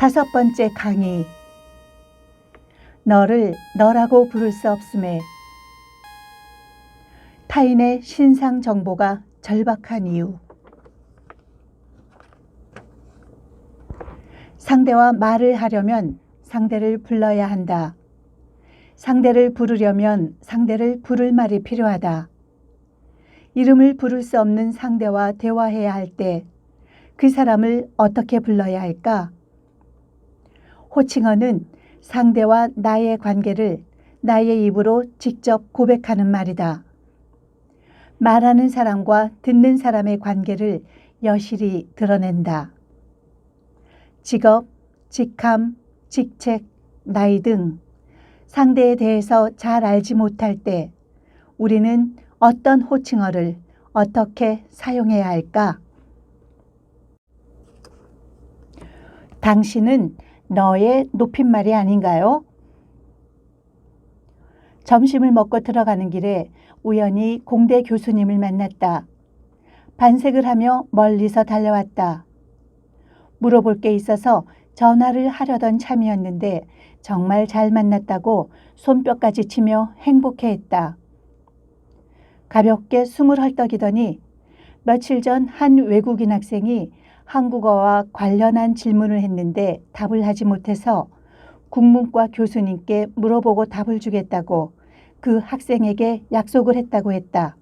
5번째 강의. 너를 너라고 부를 수 없음에. 타인의 신상 정보가 절박한 이유. 상대와 말을 하려면 상대를 불러야 한다. 상대를 부르려면 상대를 부를 말이 필요하다. 이름을 부를 수 없는 상대와 대화해야 할 때 그 사람을 어떻게 불러야 할까? 호칭어는 상대와 나의 관계를 나의 입으로 직접 고백하는 말이다. 말하는 사람과 듣는 사람의 관계를 여실히 드러낸다. 직업, 직함, 직책, 나이 등 상대에 대해서 잘 알지 못할 때 우리는 어떤 호칭어를 어떻게 사용해야 할까? 당신은 너의 높임말이 아닌가요? 점심을 먹고 들어가는 길에 우연히 공대 교수님을 만났다. 반색을 하며 멀리서 달려왔다. 물어볼 게 있어서 전화를 하려던 참이었는데 정말 잘 만났다고 손뼉까지 치며 행복해했다. 가볍게 숨을 헐떡이더니 며칠 전 한 외국인 학생이 한국어와 관련한 질문을 했는데 답을 하지 못해서 국문과 교수님께 물어보고 답을 주겠다고 그 학생에게 약속을 했다고 했다.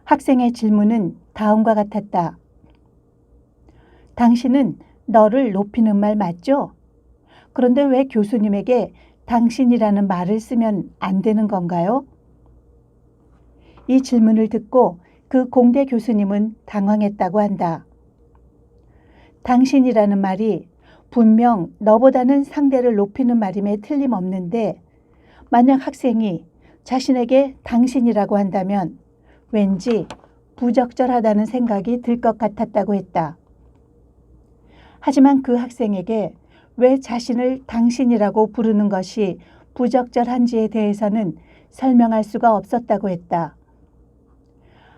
학생의 질문은 다음과 같았다. 당신은 너를 높이는 말 맞죠? 그런데 왜 교수님에게 당신이라는 말을 쓰면 안 되는 건가요? 이 질문을 듣고 그 공대 교수님은 당황했다고 한다. 당신이라는 말이 분명 너보다는 상대를 높이는 말임에 틀림없는데 만약 학생이 자신에게 당신이라고 한다면 왠지 부적절하다는 생각이 들 것 같았다고 했다. 하지만 그 학생에게 왜 자신을 당신이라고 부르는 것이 부적절한지에 대해서는 설명할 수가 없었다고 했다.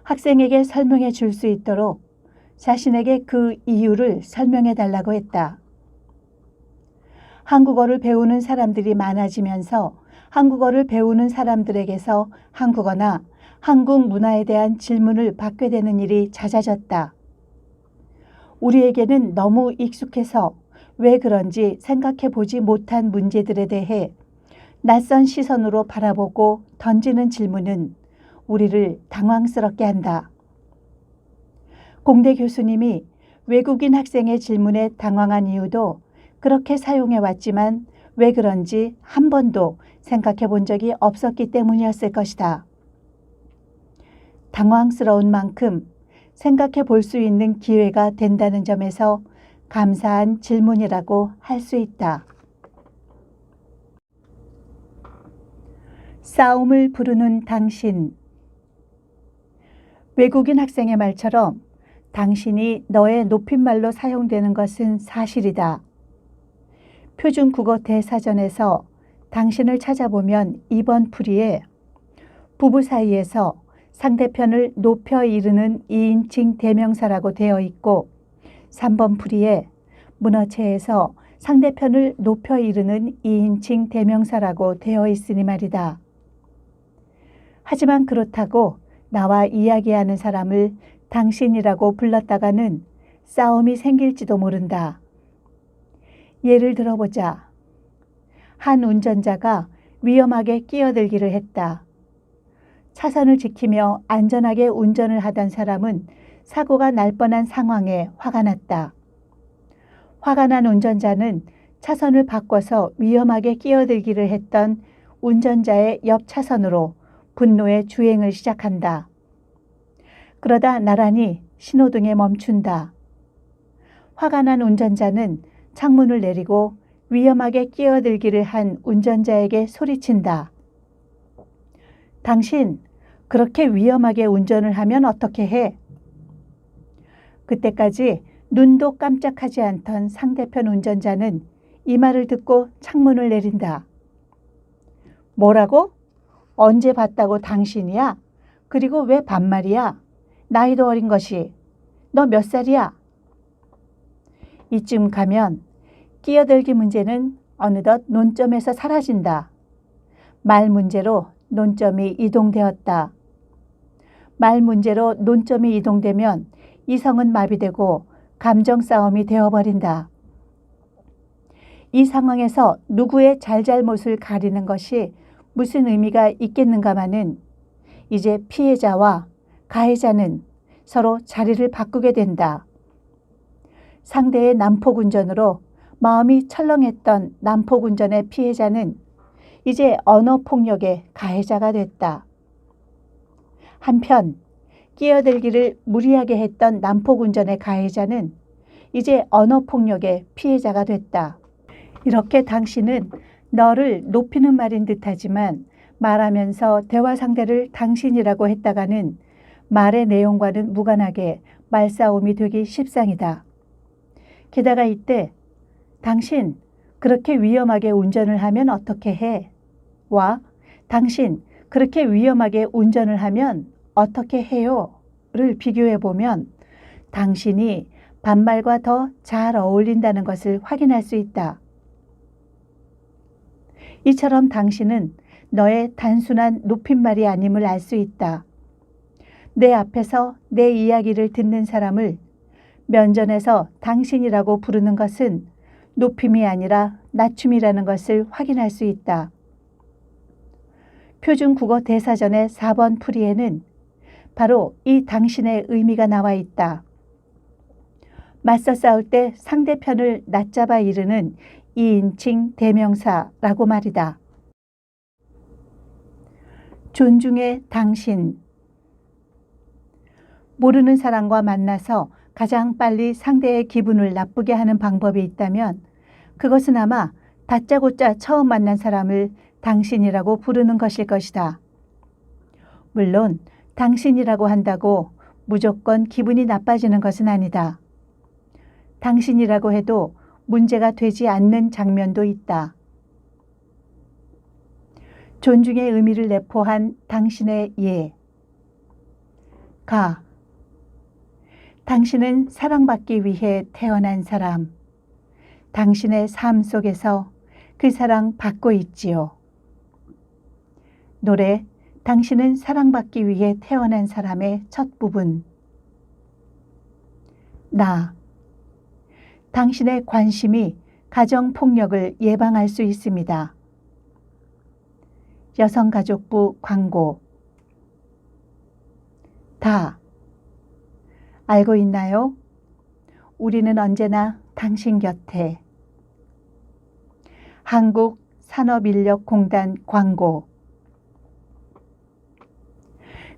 학생에게 설명해 줄 수 있도록 자신에게 그 이유를 설명해 달라고 했다. 한국어를 배우는 사람들이 많아지면서 한국어를 배우는 사람들에게서 한국어나 한국 문화에 대한 질문을 받게 되는 일이 잦아졌다. 우리에게는 너무 익숙해서 왜 그런지 생각해 보지 못한 문제들에 대해 낯선 시선으로 바라보고 던지는 질문은 우리를 당황스럽게 한다. 공대 교수님이 외국인 학생의 질문에 당황한 이유도 그렇게 사용해 왔지만 왜 그런지 한 번도 생각해 본 적이 없었기 때문이었을 것이다. 당황스러운 만큼 생각해 볼 수 있는 기회가 된다는 점에서 감사한 질문이라고 할 수 있다. 싸움을 부르는 당신. 외국인 학생의 말처럼 당신이 너의 높임말로 사용되는 것은 사실이다. 표준국어 대사전에서 당신을 찾아보면 2번 풀이에 부부 사이에서 상대편을 높여 이르는 2인칭 대명사라고 되어 있고 3번 풀이에 문어체에서 상대편을 높여 이르는 2인칭 대명사라고 되어 있으니 말이다. 하지만 그렇다고 나와 이야기하는 사람을 당신이라고 불렀다가는 싸움이 생길지도 모른다. 예를 들어보자. 한 운전자가 위험하게 끼어들기를 했다. 차선을 지키며 안전하게 운전을 하던 사람은 사고가 날 뻔한 상황에 화가 났다. 화가 난 운전자는 차선을 바꿔서 위험하게 끼어들기를 했던 운전자의 옆 차선으로 분노의 주행을 시작한다. 그러다 나란히 신호등에 멈춘다. 화가 난 운전자는 창문을 내리고 위험하게 끼어들기를 한 운전자에게 소리친다. 당신, 그렇게 위험하게 운전을 하면 어떻게 해? 그때까지 눈도 깜짝하지 않던 상대편 운전자는 이 말을 듣고 창문을 내린다. 뭐라고? 언제 봤다고 당신이야? 그리고 왜 반말이야? 나이도 어린 것이. 너 몇 살이야? 이쯤 가면 끼어들기 문제는 어느덧 논점에서 사라진다. 말 문제로 논점이 이동되었다. 말 문제로 논점이 이동되면 이성은 마비되고 감정 싸움이 되어버린다. 이 상황에서 누구의 잘잘못을 가리는 것이 무슨 의미가 있겠는가마는 이제 피해자와 가해자는 서로 자리를 바꾸게 된다. 상대의 난폭운전으로 마음이 철렁했던 난폭운전의 피해자는 이제 언어폭력의 가해자가 됐다. 한편 끼어들기를 무리하게 했던 난폭운전의 가해자는 이제 언어폭력의 피해자가 됐다. 이렇게 당신은 너를 높이는 말인 듯하지만 말하면서 대화 상대를 당신이라고 했다가는 말의 내용과는 무관하게 말싸움이 되기 십상이다. 게다가 이때 당신 그렇게 위험하게 운전을 하면 어떻게 해? 와 당신 그렇게 위험하게 운전을 하면 어떻게 해요? 를 비교해 보면 당신이 반말과 더 잘 어울린다는 것을 확인할 수 있다. 이처럼 당신은 너의 단순한 높임말이 아님을 알 수 있다. 내 앞에서 내 이야기를 듣는 사람을 면전에서 당신이라고 부르는 것은 높임이 아니라 낮춤이라는 것을 확인할 수 있다. 표준국어 대사전의 4번 풀이에는 바로 이 당신의 의미가 나와 있다. 맞서 싸울 때 상대편을 낮잡아 이르는 2인칭 대명사라고 말이다. 존중의 당신. 모르는 사람과 만나서 가장 빨리 상대의 기분을 나쁘게 하는 방법이 있다면 그것은 아마 다짜고짜 처음 만난 사람을 당신이라고 부르는 것일 것이다. 물론 당신이라고 한다고 무조건 기분이 나빠지는 것은 아니다. 당신이라고 해도 문제가 되지 않는 장면도 있다. 존중의 의미를 내포한 당신의 예. 가. 당신은 사랑받기 위해 태어난 사람. 당신의 삶 속에서 그 사랑 받고 있지요. 노래 당신은 사랑받기 위해 태어난 사람의 첫 부분. 나. 당신의 관심이 가정폭력을 예방할 수 있습니다. 여성가족부 광고. 다. 알고 있나요? 우리는 언제나 당신 곁에. 한국산업인력공단 광고.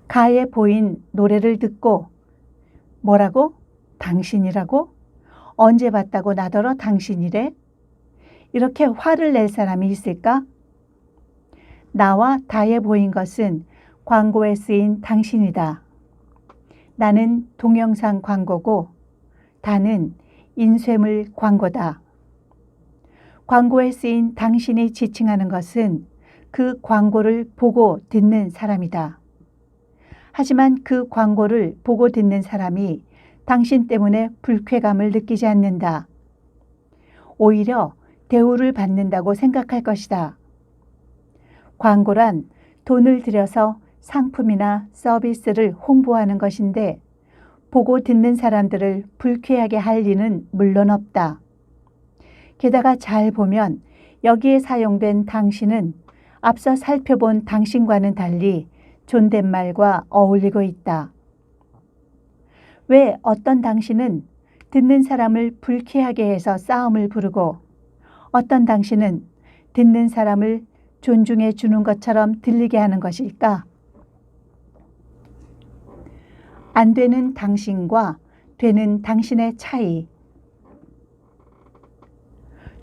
가에 보인 노래를 듣고 뭐라고? 당신이라고? 언제 봤다고 나더러 당신이래? 이렇게 화를 낼 사람이 있을까? 나와 다에 보인 것은 광고에 쓰인 당신이다. 나는 동영상 광고고 다는 인쇄물 광고다. 광고에 쓰인 당신이 지칭하는 것은 그 광고를 보고 듣는 사람이다. 하지만 그 광고를 보고 듣는 사람이 당신 때문에 불쾌감을 느끼지 않는다. 오히려 대우를 받는다고 생각할 것이다. 광고란 돈을 들여서 상품이나 서비스를 홍보하는 것인데 보고 듣는 사람들을 불쾌하게 할 리는 물론 없다. 게다가 잘 보면 여기에 사용된 당신은 앞서 살펴본 당신과는 달리 존댓말과 어울리고 있다. 왜 어떤 당신은 듣는 사람을 불쾌하게 해서 싸움을 부르고 어떤 당신은 듣는 사람을 존중해 주는 것처럼 들리게 하는 것일까? 안 되는 당신과 되는 당신의 차이.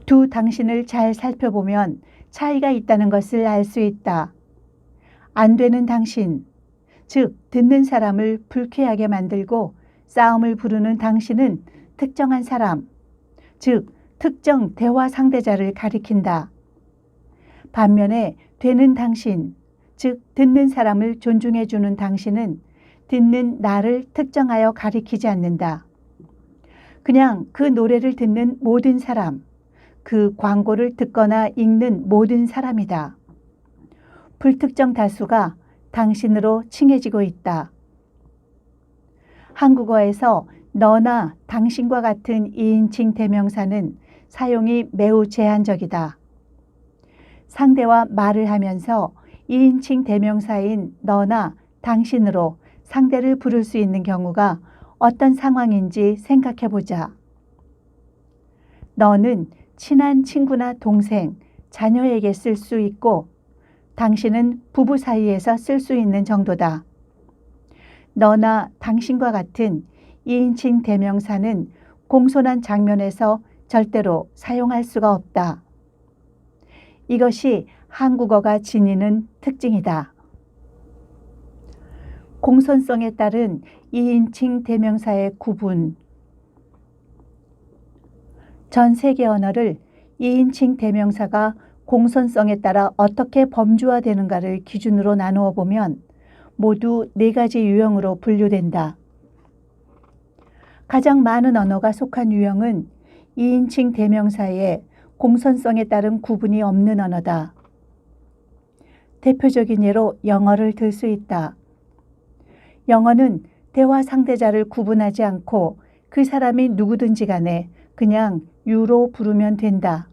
두 당신을 잘 살펴보면 차이가 있다는 것을 알 수 있다. 안 되는 당신, 즉 듣는 사람을 불쾌하게 만들고 싸움을 부르는 당신은 특정한 사람, 즉 특정 대화 상대자를 가리킨다. 반면에 되는 당신, 즉 듣는 사람을 존중해 주는 당신은 듣는 나를 특정하여 가리키지 않는다. 그냥 그 노래를 듣는 모든 사람, 그 광고를 듣거나 읽는 모든 사람이다. 불특정 다수가 당신으로 칭해지고 있다. 한국어에서 너나 당신과 같은 2인칭 대명사는 사용이 매우 제한적이다. 상대와 말을 하면서 2인칭 대명사인 너나 당신으로 상대를 부를 수 있는 경우가 어떤 상황인지 생각해 보자. 너는 친한 친구나 동생, 자녀에게 쓸 수 있고 당신은 부부 사이에서 쓸 수 있는 정도다. 너나 당신과 같은 2인칭 대명사는 공손한 장면에서 절대로 사용할 수가 없다. 이것이 한국어가 지니는 특징이다. 공손성에 따른 2인칭 대명사의 구분. 전 세계 언어를 2인칭 대명사가 공손성에 따라 어떻게 범주화되는가를 기준으로 나누어 보면 모두 4가지 유형으로 분류된다. 가장 많은 언어가 속한 유형은 2인칭 대명사의 공손성에 따른 구분이 없는 언어다. 대표적인 예로 영어를 들 수 있다. 영어는 대화 상대자를 구분하지 않고 그 사람이 누구든지 간에 그냥 you로 부르면 된다.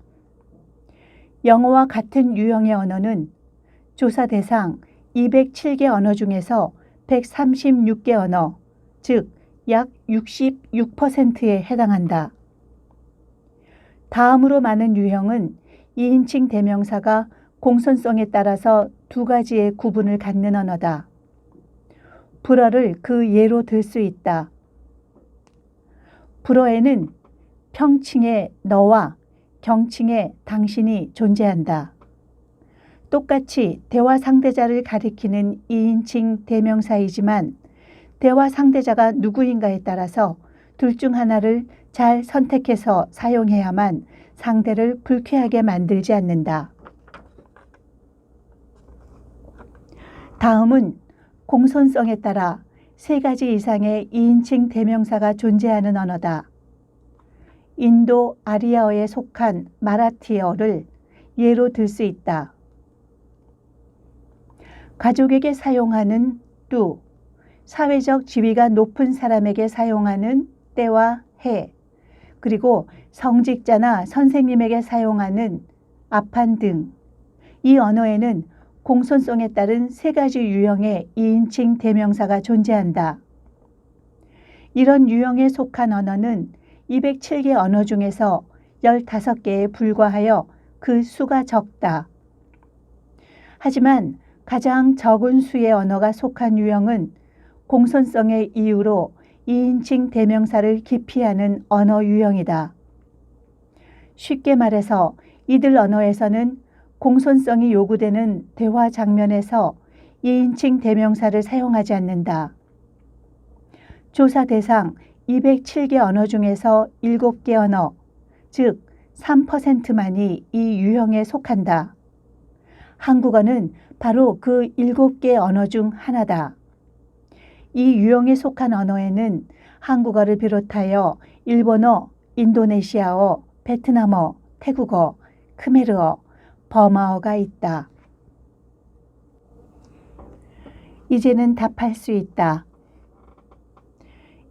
영어와 같은 유형의 언어는 조사 대상 207개 언어 중에서 136개 언어, 즉 약 66%에 해당한다. 다음으로 많은 유형은 2인칭 대명사가 공손성에 따라서 2가지의 구분을 갖는 언어다. 불어를 그 예로 들 수 있다. 불어에는 평칭의 너와 경칭의 당신이 존재한다. 똑같이 대화 상대자를 가리키는 2인칭 대명사이지만 대화 상대자가 누구인가에 따라서 둘 중 하나를 잘 선택해서 사용해야만 상대를 불쾌하게 만들지 않는다. 다음은 공손성에 따라 3가지 이상의 2인칭 대명사가 존재하는 언어다. 인도 아리아어에 속한 마라티어를 예로 들 수 있다. 가족에게 사용하는 뚜, 사회적 지위가 높은 사람에게 사용하는 때와 해, 그리고 성직자나 선생님에게 사용하는 아판 등, 이 언어에는 공손성에 따른 3가지 유형의 2인칭 대명사가 존재한다. 이런 유형에 속한 언어는 207개 언어 중에서 15개에 불과하여 그 수가 적다. 하지만 가장 적은 수의 언어가 속한 유형은 공손성의 이유로 2인칭 대명사를 기피하는 언어 유형이다. 쉽게 말해서 이들 언어에서는 공손성이 요구되는 대화 장면에서 2인칭 대명사를 사용하지 않는다. 조사 대상 207개 언어 중에서 7개 언어, 즉 3%만이 이 유형에 속한다. 한국어는 바로 그 7개 언어 중 하나다. 이 유형에 속한 언어에는 한국어를 비롯하여 일본어, 인도네시아어, 베트남어, 태국어, 크메르어, 버마어가 있다. 이제는 답할 수 있다.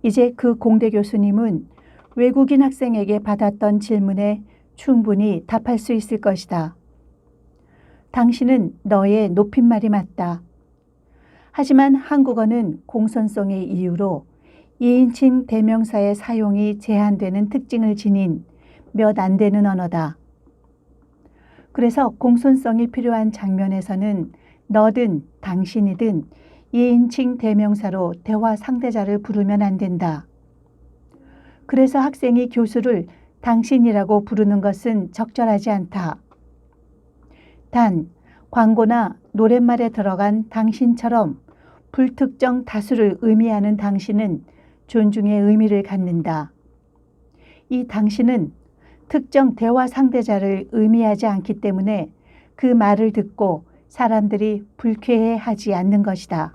이제 그 공대 교수님은 외국인 학생에게 받았던 질문에 충분히 답할 수 있을 것이다. 당신은 너의 높임말이 맞다. 하지만 한국어는 공손성의 이유로 2인칭 대명사의 사용이 제한되는 특징을 지닌 몇 안 되는 언어다. 그래서 공손성이 필요한 장면에서는 너든 당신이든 2인칭 대명사로 대화 상대자를 부르면 안 된다. 그래서 학생이 교수를 당신이라고 부르는 것은 적절하지 않다. 단, 광고나 노랫말에 들어간 당신처럼 불특정 다수를 의미하는 당신은 존중의 의미를 갖는다. 이 당신은 특정 대화 상대자를 의미하지 않기 때문에 그 말을 듣고 사람들이 불쾌해하지 않는 것이다.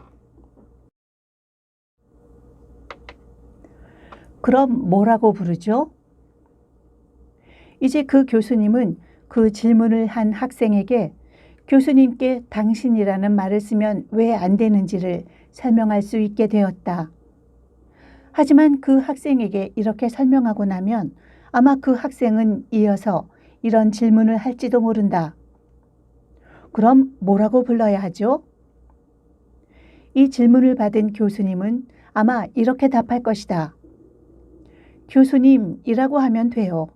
그럼 뭐라고 부르죠? 이제 그 교수님은 그 질문을 한 학생에게 교수님께 당신이라는 말을 쓰면 왜 안 되는지를 설명할 수 있게 되었다. 하지만 그 학생에게 이렇게 설명하고 나면 아마 그 학생은 이어서 이런 질문을 할지도 모른다. 그럼 뭐라고 불러야 하죠? 이 질문을 받은 교수님은 아마 이렇게 답할 것이다. 교수님이라고 하면 돼요.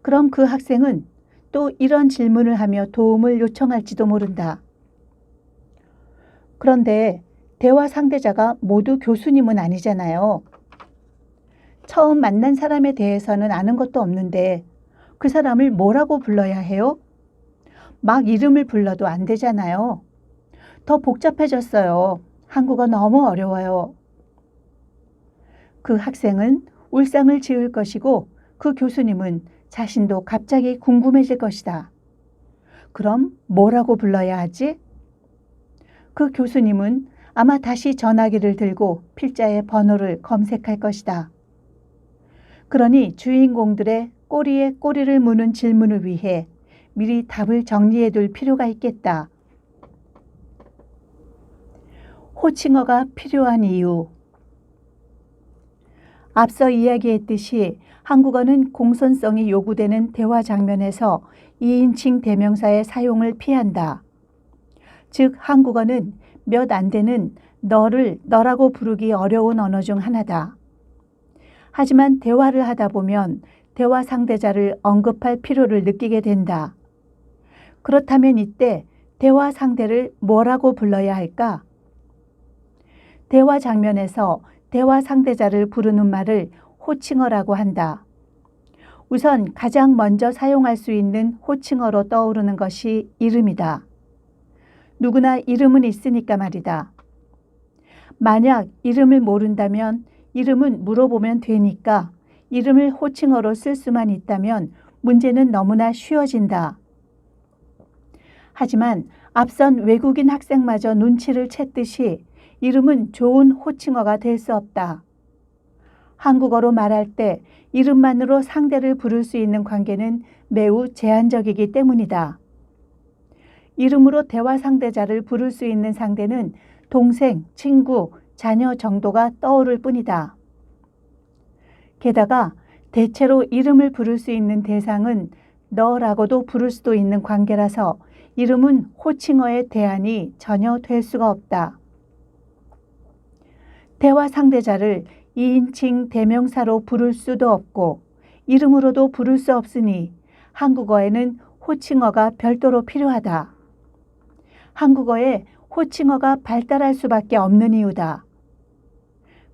그럼 그 학생은 또 이런 질문을 하며 도움을 요청할지도 모른다. 그런데 대화 상대자가 모두 교수님은 아니잖아요. 처음 만난 사람에 대해서는 아는 것도 없는데 그 사람을 뭐라고 불러야 해요? 막 이름을 불러도 안 되잖아요. 더 복잡해졌어요. 한국어 너무 어려워요. 그 학생은 울상을 지을 것이고 그 교수님은 자신도 갑자기 궁금해질 것이다. 그럼 뭐라고 불러야 하지? 그 교수님은 아마 다시 전화기를 들고 필자의 번호를 검색할 것이다. 그러니 주인공들의 꼬리에 꼬리를 무는 질문을 위해 미리 답을 정리해둘 필요가 있겠다. 호칭어가 필요한 이유. 앞서 이야기했듯이 한국어는 공손성이 요구되는 대화 장면에서 2인칭 대명사의 사용을 피한다. 즉 한국어는 몇 안 되는 너를 너라고 부르기 어려운 언어 중 하나다. 하지만 대화를 하다 보면 대화 상대자를 언급할 필요를 느끼게 된다. 그렇다면 이때 대화 상대를 뭐라고 불러야 할까? 대화 장면에서 대화 상대자를 부르는 말을 호칭어라고 한다. 우선 가장 먼저 사용할 수 있는 호칭어로 떠오르는 것이 이름이다. 누구나 이름은 있으니까 말이다. 만약 이름을 모른다면 이름은 물어보면 되니까 이름을 호칭어로 쓸 수만 있다면 문제는 너무나 쉬워진다. 하지만 앞선 외국인 학생마저 눈치를 챘듯이 이름은 좋은 호칭어가 될 수 없다. 한국어로 말할 때 이름만으로 상대를 부를 수 있는 관계는 매우 제한적이기 때문이다. 이름으로 대화 상대자를 부를 수 있는 상대는 동생, 친구, 자녀 정도가 떠오를 뿐이다. 게다가 대체로 이름을 부를 수 있는 대상은 너라고도 부를 수도 있는 관계라서 이름은 호칭어의 대안이 전혀 될 수가 없다. 대화 상대자를 2인칭 대명사로 부를 수도 없고 이름으로도 부를 수 없으니 한국어에는 호칭어가 별도로 필요하다. 한국어에 호칭어가 발달할 수밖에 없는 이유다.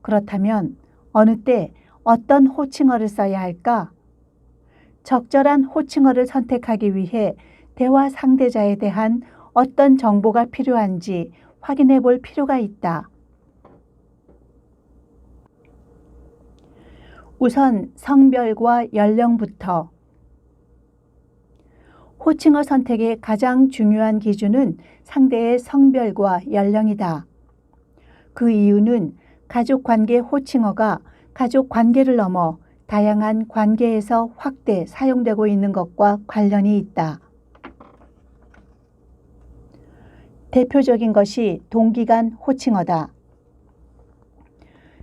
그렇다면 어느 때 어떤 호칭어를 써야 할까? 적절한 호칭어를 선택하기 위해 대화 상대자에 대한 어떤 정보가 필요한지 확인해 볼 필요가 있다. 우선 성별과 연령부터. 호칭어 선택의 가장 중요한 기준은 상대의 성별과 연령이다. 그 이유는 가족관계 호칭어가 가족관계를 넘어 다양한 관계에서 확대 사용되고 있는 것과 관련이 있다. 대표적인 것이 동기간 호칭어다.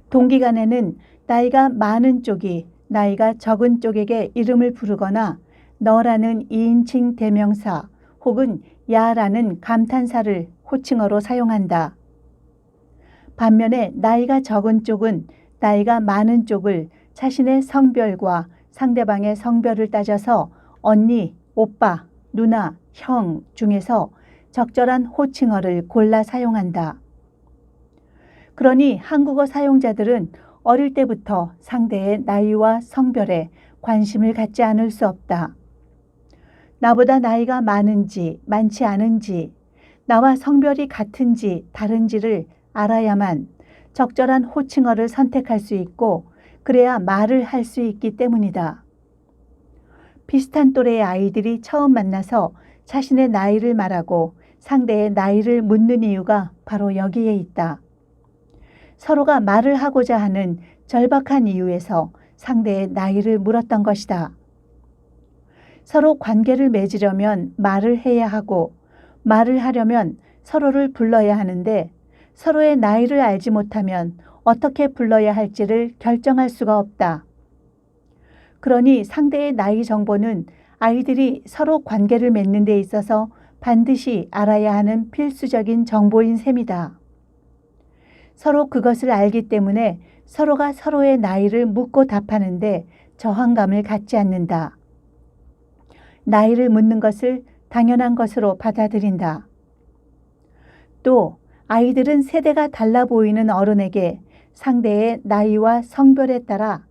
동기간에는 나이가 많은 쪽이 나이가 적은 쪽에게 이름을 부르거나 너라는 2인칭 대명사 혹은 야라는 감탄사를 호칭어로 사용한다. 반면에 나이가 적은 쪽은 나이가 많은 쪽을 자신의 성별과 상대방의 성별을 따져서 언니, 오빠, 누나, 형 중에서 적절한 호칭어를 골라 사용한다. 그러니 한국어 사용자들은 어릴 때부터 상대의 나이와 성별에 관심을 갖지 않을 수 없다. 나보다 나이가 많은지 많지 않은지, 나와 성별이 같은지 다른지를 알아야만 적절한 호칭어를 선택할 수 있고 그래야 말을 할 수 있기 때문이다. 비슷한 또래의 아이들이 처음 만나서 자신의 나이를 말하고 상대의 나이를 묻는 이유가 바로 여기에 있다. 서로가 말을 하고자 하는 절박한 이유에서 상대의 나이를 물었던 것이다. 서로 관계를 맺으려면 말을 해야 하고 말을 하려면 서로를 불러야 하는데 서로의 나이를 알지 못하면 어떻게 불러야 할지를 결정할 수가 없다. 그러니 상대의 나이 정보는 아이들이 서로 관계를 맺는 데 있어서 반드시 알아야 하는 필수적인 정보인 셈이다. 서로 그것을 알기 때문에 서로가 서로의 나이를 묻고 답하는데 저항감을 갖지 않는다. 나이를 묻는 것을 당연한 것으로 받아들인다. 또 아이들은 세대가 달라 보이는 어른에게 상대의 나이와 성별에 따라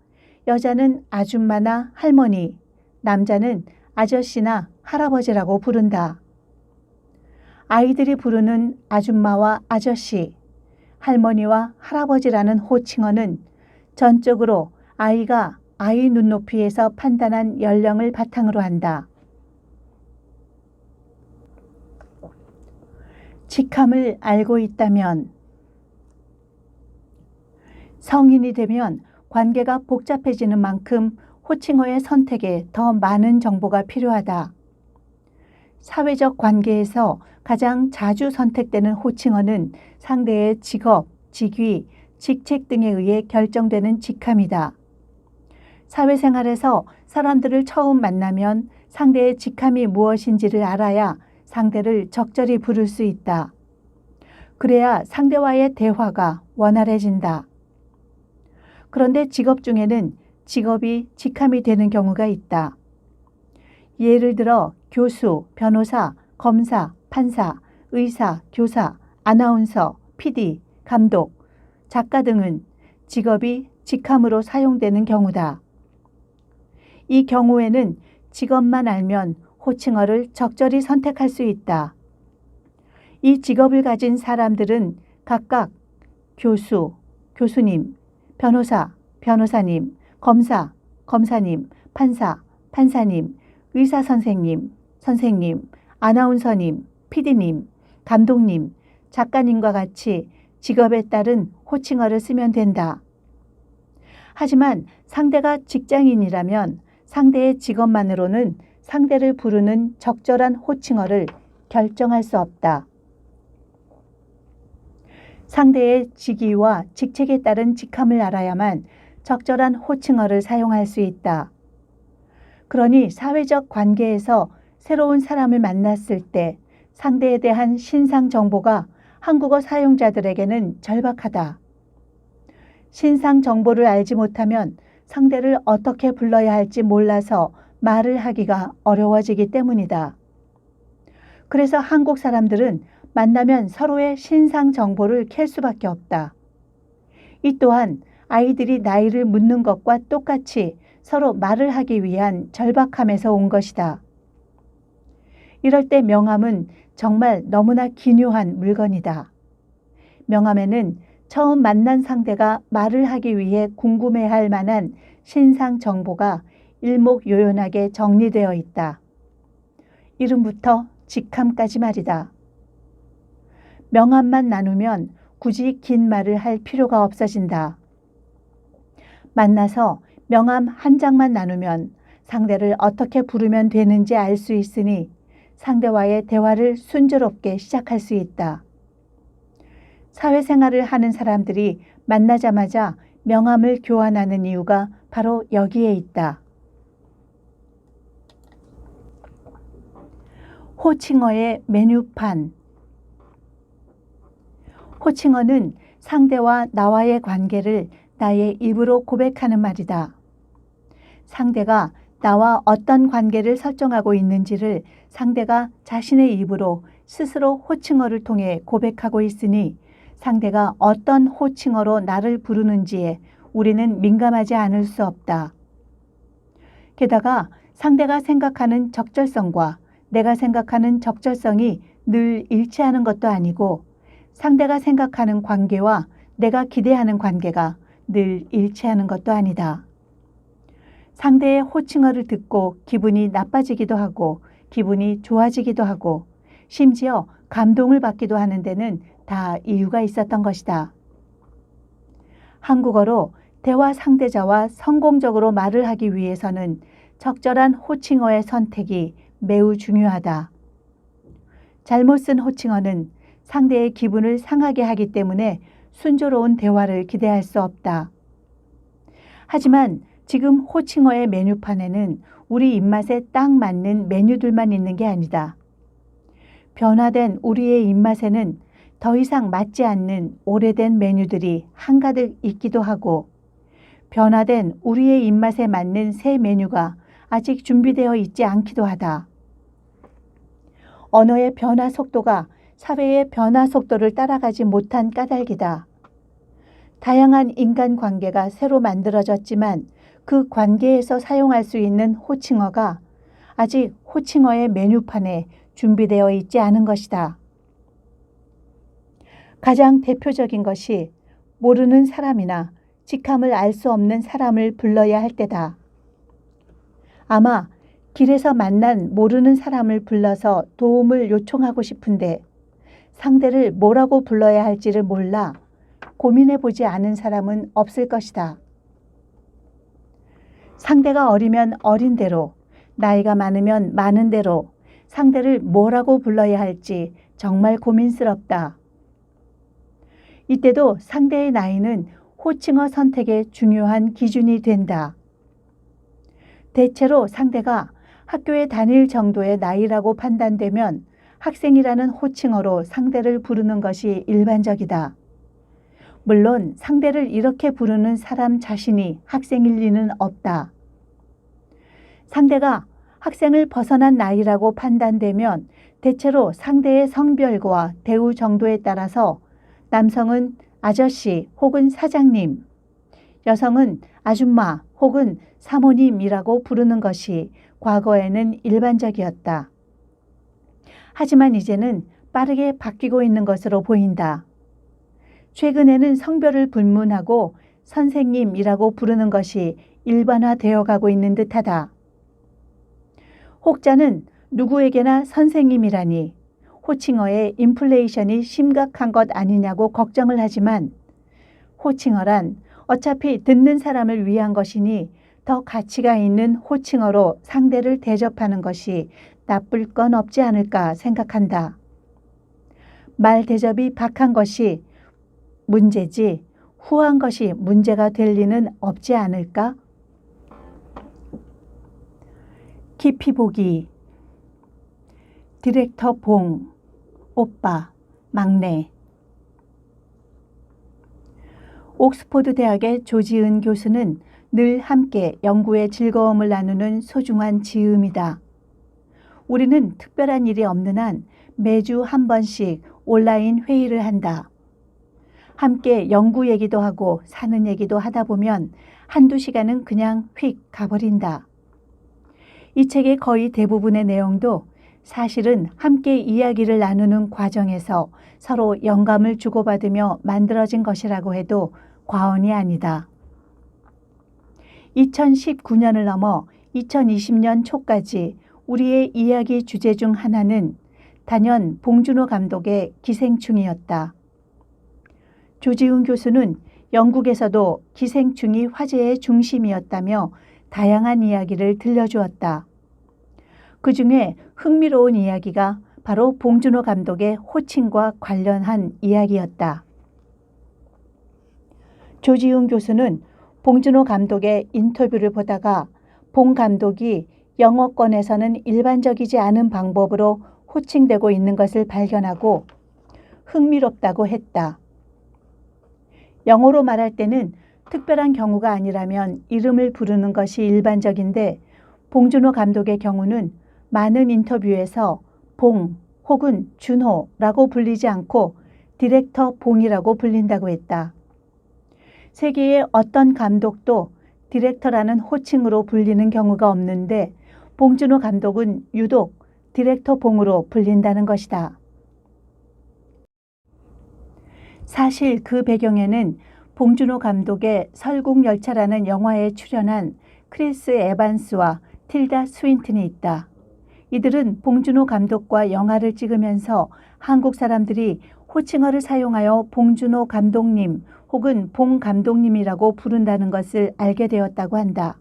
여자는 아줌마나 할머니, 남자는 아저씨나 할아버지라고 부른다. 아이들이 부르는 아줌마와 아저씨, 할머니와 할아버지라는 호칭어는 전적으로 아이가 아이 눈높이에서 판단한 연령을 바탕으로 한다. 직함을 알고 있다면 성인이 되면 관계가 복잡해지는 만큼 호칭어의 선택에 더 많은 정보가 필요하다. 사회적 관계에서 가장 자주 선택되는 호칭어는 상대의 직업, 직위, 직책 등에 의해 결정되는 직함이다. 사회생활에서 사람들을 처음 만나면 상대의 직함이 무엇인지를 알아야 상대를 적절히 부를 수 있다. 그래야 상대와의 대화가 원활해진다. 그런데 직업 중에는 직업이 직함이 되는 경우가 있다. 예를 들어 교수, 변호사, 검사, 판사, 의사, 교사, 아나운서, PD, 감독, 작가 등은 직업이 직함으로 사용되는 경우다. 이 경우에는 직업만 알면 호칭어를 적절히 선택할 수 있다. 이 직업을 가진 사람들은 각각 교수, 교수님, 변호사, 변호사님, 검사, 검사님, 판사, 판사님, 의사 선생님, 선생님, 아나운서님, PD님, 감독님, 작가님과 같이 직업에 따른 호칭어를 쓰면 된다. 하지만 상대가 직장인이라면 상대의 직업만으로는 상대를 부르는 적절한 호칭어를 결정할 수 없다. 상대의 직위와 직책에 따른 직함을 알아야만 적절한 호칭어를 사용할 수 있다. 그러니 사회적 관계에서 새로운 사람을 만났을 때 상대에 대한 신상 정보가 한국어 사용자들에게는 절박하다. 신상 정보를 알지 못하면 상대를 어떻게 불러야 할지 몰라서 말을 하기가 어려워지기 때문이다. 그래서 한국 사람들은 만나면 서로의 신상 정보를 캘 수밖에 없다. 이 또한 아이들이 나이를 묻는 것과 똑같이 서로 말을 하기 위한 절박함에서 온 것이다. 이럴 때 명함은 정말 너무나 기묘한 물건이다. 명함에는 처음 만난 상대가 말을 하기 위해 궁금해할 만한 신상 정보가 일목요연하게 정리되어 있다. 이름부터 직함까지 말이다. 명함만 나누면 굳이 긴 말을 할 필요가 없어진다. 만나서 명함 한 장만 나누면 상대를 어떻게 부르면 되는지 알 수 있으니 상대와의 대화를 순조롭게 시작할 수 있다. 사회생활을 하는 사람들이 만나자마자 명함을 교환하는 이유가 바로 여기에 있다. 호칭어의 메뉴판. 호칭어는 상대와 나와의 관계를 나의 입으로 고백하는 말이다. 상대가 나와 어떤 관계를 설정하고 있는지를 상대가 자신의 입으로 스스로 호칭어를 통해 고백하고 있으니 상대가 어떤 호칭어로 나를 부르는지에 우리는 민감하지 않을 수 없다. 게다가 상대가 생각하는 적절성과 내가 생각하는 적절성이 늘 일치하는 것도 아니고 상대가 생각하는 관계와 내가 기대하는 관계가 늘 일치하는 것도 아니다. 상대의 호칭어를 듣고 기분이 나빠지기도 하고 기분이 좋아지기도 하고 심지어 감동을 받기도 하는 데는 다 이유가 있었던 것이다. 한국어로 대화 상대자와 성공적으로 말을 하기 위해서는 적절한 호칭어의 선택이 매우 중요하다. 잘못 쓴 호칭어는 상대의 기분을 상하게 하기 때문에 순조로운 대화를 기대할 수 없다. 하지만 지금 호칭어의 메뉴판에는 우리 입맛에 딱 맞는 메뉴들만 있는 게 아니다. 변화된 우리의 입맛에는 더 이상 맞지 않는 오래된 메뉴들이 한가득 있기도 하고, 변화된 우리의 입맛에 맞는 새 메뉴가 아직 준비되어 있지 않기도 하다. 언어의 변화 속도가 사회의 변화 속도를 따라가지 못한 까닭이다. 다양한 인간 관계가 새로 만들어졌지만 그 관계에서 사용할 수 있는 호칭어가 아직 호칭어의 메뉴판에 준비되어 있지 않은 것이다. 가장 대표적인 것이 모르는 사람이나 직함을 알 수 없는 사람을 불러야 할 때다. 아마 길에서 만난 모르는 사람을 불러서 도움을 요청하고 싶은데 상대를 뭐라고 불러야 할지를 몰라 고민해 보지 않은 사람은 없을 것이다. 상대가 어리면 어린 대로, 나이가 많으면 많은 대로 상대를 뭐라고 불러야 할지 정말 고민스럽다. 이때도 상대의 나이는 호칭어 선택의 중요한 기준이 된다. 대체로 상대가 학교에 다닐 정도의 나이라고 판단되면 학생이라는 호칭어로 상대를 부르는 것이 일반적이다. 물론 상대를 이렇게 부르는 사람 자신이 학생일 리는 없다. 상대가 학생을 벗어난 나이라고 판단되면 대체로 상대의 성별과 대우 정도에 따라서 남성은 아저씨 혹은 사장님, 여성은 아줌마 혹은 사모님이라고 부르는 것이 과거에는 일반적이었다. 하지만 이제는 빠르게 바뀌고 있는 것으로 보인다. 최근에는 성별을 불문하고 선생님이라고 부르는 것이 일반화되어 가고 있는 듯하다. 혹자는 누구에게나 선생님이라니 호칭어의 인플레이션이 심각한 것 아니냐고 걱정을 하지만 호칭어란 어차피 듣는 사람을 위한 것이니 더 가치가 있는 호칭어로 상대를 대접하는 것이 나쁠 건 없지 않을까 생각한다. 말 대접이 박한 것이 문제지 후한 것이 문제가 될 리는 없지 않을까? 깊이 보기. 디렉터 봉, 오빠, 막내. 옥스포드 대학의 조지은 교수는 늘 함께 연구의 즐거움을 나누는 소중한 지음이다. 우리는 특별한 일이 없는 한 매주 한 번씩 온라인 회의를 한다. 함께 연구 얘기도 하고 사는 얘기도 하다 보면 한두 시간은 그냥 휙 가버린다. 이 책의 거의 대부분의 내용도 사실은 함께 이야기를 나누는 과정에서 서로 영감을 주고받으며 만들어진 것이라고 해도 과언이 아니다. 2019년을 넘어 2020년 초까지 우리의 이야기 주제 중 하나는 단연 봉준호 감독의 기생충이었다. 조지훈 교수는 영국에서도 기생충이 화제의 중심이었다며 다양한 이야기를 들려주었다. 그 중에 흥미로운 이야기가 바로 봉준호 감독의 호칭과 관련한 이야기였다. 조지훈 교수는 봉준호 감독의 인터뷰를 보다가 봉 감독이 영어권에서는 일반적이지 않은 방법으로 호칭되고 있는 것을 발견하고 흥미롭다고 했다. 영어로 말할 때는 특별한 경우가 아니라면 이름을 부르는 것이 일반적인데 봉준호 감독의 경우는 많은 인터뷰에서 봉 혹은 준호라고 불리지 않고 디렉터 봉이라고 불린다고 했다. 세계의 어떤 감독도 디렉터라는 호칭으로 불리는 경우가 없는데 봉준호 감독은 유독 디렉터 봉으로 불린다는 것이다. 사실 그 배경에는 봉준호 감독의 설국열차라는 영화에 출연한 크리스 에반스와 틸다 스윈튼이 있다. 이들은 봉준호 감독과 영화를 찍으면서 한국 사람들이 호칭어를 사용하여 봉준호 감독님 혹은 봉 감독님이라고 부른다는 것을 알게 되었다고 한다.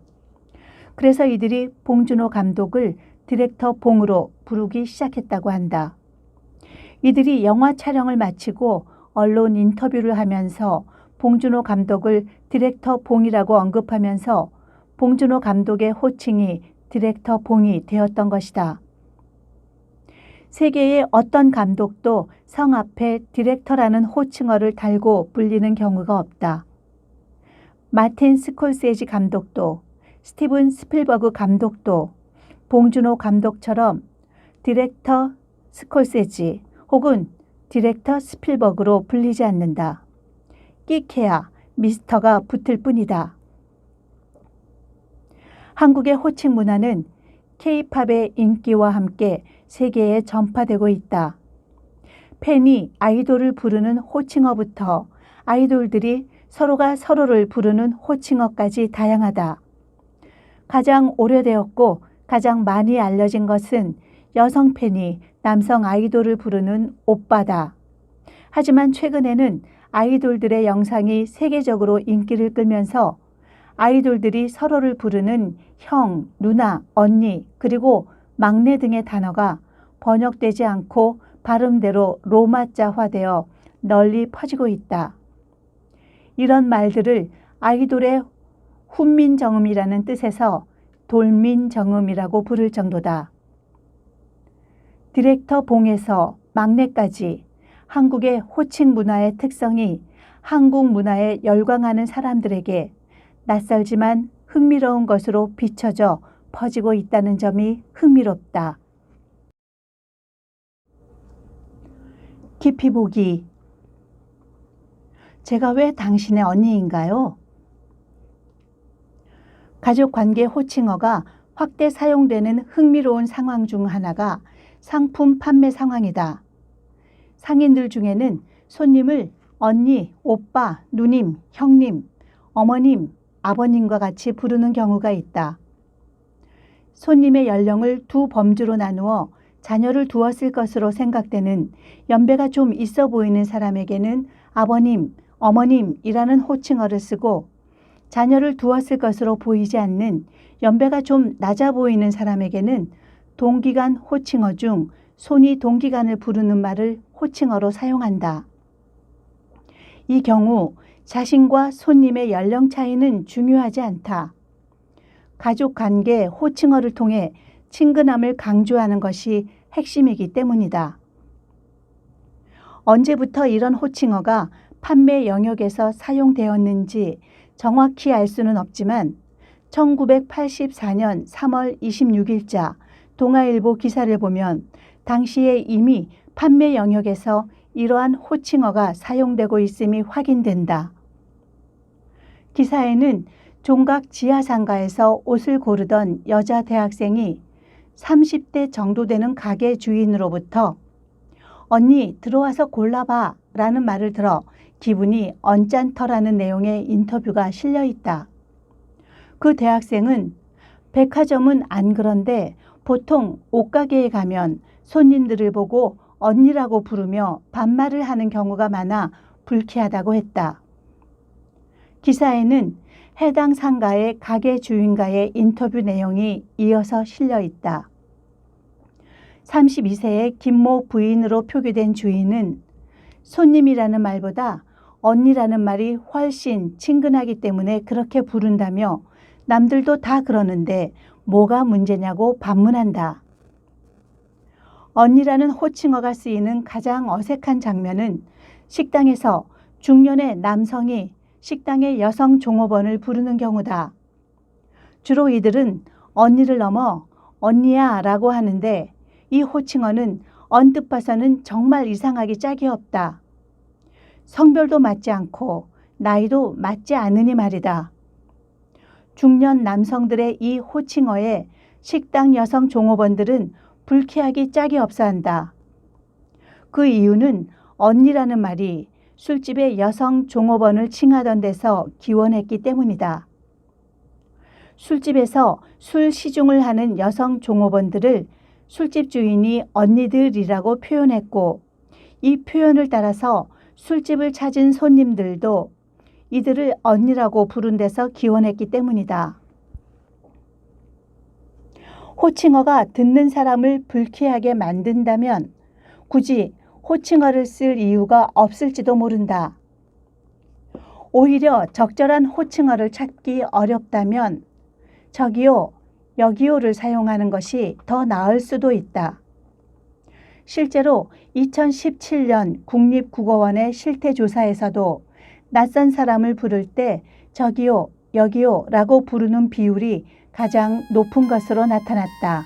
그래서 이들이 봉준호 감독을 디렉터 봉으로 부르기 시작했다고 한다. 이들이 영화 촬영을 마치고 언론 인터뷰를 하면서 봉준호 감독을 디렉터 봉이라고 언급하면서 봉준호 감독의 호칭이 디렉터 봉이 되었던 것이다. 세계의 어떤 감독도 성 앞에 디렉터라는 호칭어를 달고 불리는 경우가 없다. 마틴 스콜세지 감독도 스티븐 스필버그 감독도 봉준호 감독처럼 디렉터 스콜세지 혹은 디렉터 스필버그로 불리지 않는다. 끼케야 미스터가 붙을 뿐이다. 한국의 호칭 문화는 K-팝의 인기와 함께 세계에 전파되고 있다. 팬이 아이돌을 부르는 호칭어부터 아이돌들이 서로가 서로를 부르는 호칭어까지 다양하다. 가장 오래되었고 가장 많이 알려진 것은 여성 팬이 남성 아이돌을 부르는 오빠다. 하지만 최근에는 아이돌들의 영상이 세계적으로 인기를 끌면서 아이돌들이 서로를 부르는 형, 누나, 언니, 그리고 막내 등의 단어가 번역되지 않고 발음대로 로마자화되어 널리 퍼지고 있다. 이런 말들을 아이돌의 훈민정음이라는 뜻에서 돌민정음이라고 부를 정도다. 디렉터 봉에서 막내까지 한국의 호칭 문화의 특성이 한국 문화에 열광하는 사람들에게 낯설지만 흥미로운 것으로 비춰져 퍼지고 있다는 점이 흥미롭다. 깊이 보기. 제가 왜 당신의 언니인가요? 가족관계 호칭어가 확대 사용되는 흥미로운 상황 중 하나가 상품 판매 상황이다. 상인들 중에는 손님을 언니, 오빠, 누님, 형님, 어머님, 아버님과 같이 부르는 경우가 있다. 손님의 연령을 두 범주로 나누어 자녀를 두었을 것으로 생각되는 연배가 좀 있어 보이는 사람에게는 아버님, 어머님이라는 호칭어를 쓰고 자녀를 두었을 것으로 보이지 않는 연배가 좀 낮아 보이는 사람에게는 동기간 호칭어 중 손이 동기간을 부르는 말을 호칭어로 사용한다. 이 경우 자신과 손님의 연령 차이는 중요하지 않다. 가족관계 호칭어를 통해 친근함을 강조하는 것이 핵심이기 때문이다. 언제부터 이런 호칭어가 판매 영역에서 사용되었는지 정확히 알 수는 없지만 1984년 3월 26일자 동아일보 기사를 보면 당시에 이미 판매 영역에서 이러한 호칭어가 사용되고 있음이 확인된다. 기사에는 종각 지하상가에서 옷을 고르던 여자 대학생이 30대 정도 되는 가게 주인으로부터 언니 들어와서 골라봐 라는 말을 들어 기분이 언짢더라는 내용의 인터뷰가 실려 있다. 그 대학생은 백화점은 안 그런데 보통 옷가게에 가면 손님들을 보고 언니라고 부르며 반말을 하는 경우가 많아 불쾌하다고 했다. 기사에는 해당 상가의 가게 주인과의 인터뷰 내용이 이어서 실려 있다. 32세의 김모 부인으로 표기된 주인은 손님이라는 말보다 언니라는 말이 훨씬 친근하기 때문에 그렇게 부른다며 남들도 다 그러는데 뭐가 문제냐고 반문한다. 언니라는 호칭어가 쓰이는 가장 어색한 장면은 식당에서 중년의 남성이 식당의 여성 종업원을 부르는 경우다. 주로 이들은 언니를 넘어 언니야 라고 하는데 이 호칭어는 언뜻 봐서는 정말 이상하기 짝이 없다. 성별도 맞지 않고 나이도 맞지 않으니 말이다. 중년 남성들의 이 호칭어에 식당 여성 종업원들은 불쾌하기 짝이 없어 한다. 그 이유는 언니라는 말이 술집의 여성 종업원을 칭하던 데서 기원했기 때문이다. 술집에서 술 시중을 하는 여성 종업원들을 술집 주인이 언니들이라고 표현했고 이 표현을 따라서 술집을 찾은 손님들도 이들을 언니라고 부른 데서 기원했기 때문이다. 호칭어가 듣는 사람을 불쾌하게 만든다면 굳이 호칭어를 쓸 이유가 없을지도 모른다. 오히려 적절한 호칭어를 찾기 어렵다면 저기요, 여기요를 사용하는 것이 더 나을 수도 있다. 실제로 2017년 국립국어원의 실태조사에서도 낯선 사람을 부를 때 저기요, 여기요 라고 부르는 비율이 가장 높은 것으로 나타났다.